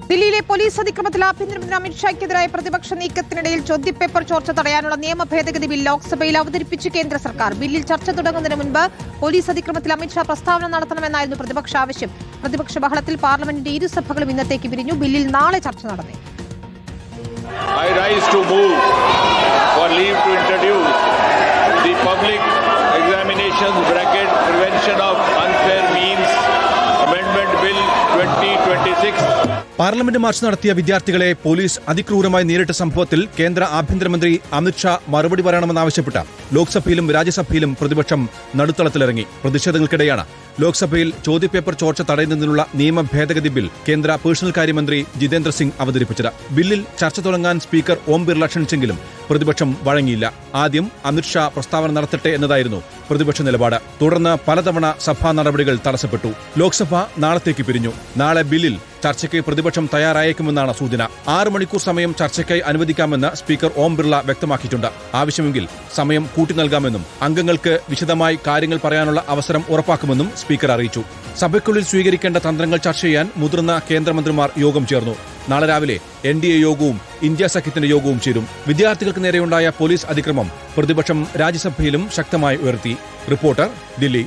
ദില്ലിയിലെ പോലീസ് അതിക്രമത്തിൽ ആഭ്യന്തരമന്ത്രി അമിത്ഷായ്ക്കെതിരായ പ്രതിപക്ഷ നീക്കത്തിനിടയിൽ ചോദ്യപേപ്പർ ചോർച്ച തടയാനുള്ള നിയമ ഭേദഗതി ബിൽ ലോക്സഭയിൽ അവതരിപ്പിച്ചു കേന്ദ്ര സർക്കാർ. ബില്ലിൽ ചർച്ച തുടങ്ങുന്നതിന് മുൻപ് പോലീസ് അതിക്രമത്തിൽ അമിത്ഷാ പ്രസ്താവന നടത്തണമെന്നായിരുന്നു പ്രതിപക്ഷ ആവശ്യം. പ്രതിപക്ഷ ബഹളത്തിൽ പാർലമെന്റിന്റെ ഇരുസഭകളും ഇന്നത്തേക്ക് പിരിഞ്ഞു. ബില്ലിൽ നാളെ ചർച്ച നടന്നേ. I rise to move for leave to introduce the public examinations bracket prevention of unfair means amendment bill 2026. Parliament March നടത്തിയ വിദ്യാർത്ഥികളെ പോലീസ് അതിക്രൂരമായി നേരിട്ട സംഭവത്തിൽ കേന്ദ്ര ആഭ്യന്തരമന്ത്രി അമിത്ഷാ മറുപടി പറയണമെന്നാവശ്യപ്പെട്ട ലോക്സഭയിലും രാജ്യസഭയിലും പ്രതിപക്ഷം നടുത്തളത്തിലിറങ്ങി. പ്രതിഷേധങ്ങൾക്കിടെയാണ് ലോക്സഭയിൽ ചോദ്യപേപ്പർ ചോർച്ച തടയുന്നതിനുള്ള നിയമ ഭേദഗതി ബിൽ കേന്ദ്ര പേഴ്സണൽ കാര്യമന്ത്രി ജിതേന്ദ്ര സിംഗ് അവതരിപ്പിച്ചത്. ബില്ലിൽ ചർച്ച തുടങ്ങാൻ സ്പീക്കർ ഓം ബിർള ക്ഷണിച്ചെങ്കിലും പ്രതിപക്ഷം വഴങ്ങിയില്ല. ആദ്യം അമിത്ഷാ പ്രസ്താവന നടത്തട്ടെ എന്നതായിരുന്നു പ്രതിപക്ഷ നിലപാട്. തുടർന്ന് പലതവണ സഭാ നടപടികൾ തടസ്സപ്പെട്ടു. ലോക്സഭ നാളത്തേക്ക് പിരിഞ്ഞു. നാളെ ബില്ലിൽ ചർച്ചയ്ക്ക് പ്രതിപക്ഷം തയ്യാറായേക്കുമെന്നാണ് സൂചന. 6 മണിക്കൂർ സമയം ചർച്ചയ്ക്കായി അനുവദിക്കാമെന്ന് സ്പീക്കർ ഓം ബിർള വ്യക്തമാക്കിയിട്ടുണ്ട്. ആവശ്യമെങ്കിൽ സമയം കൂട്ടി നൽകാമെന്നും അംഗങ്ങൾക്ക് വിശദമായി കാര്യങ്ങൾ പറയാനുള്ള അവസരം ഉറപ്പാക്കുമെന്നും സ്പീക്കർ അറിയിച്ചു. സഭയ്ക്കുള്ളിൽ സ്വീകരിക്കേണ്ട തന്ത്രങ്ങൾ ചർച്ച ചെയ്യാൻ മുതിർന്ന കേന്ദ്രമന്ത്രിമാർ യോഗം ചേർന്നു. നാളെ രാവിലെ NDA യോഗവും ഇന്ത്യ സഖ്യത്തിന്റെ യോഗവും ചേരും. വിദ്യാർത്ഥികൾക്ക് നേരെയുണ്ടായ പോലീസ് അതിക്രമം പ്രതിപക്ഷം രാജ്യസഭയിലും ശക്തമായി ഉയർത്തി. റിപ്പോർട്ടർ, ദില്ലി.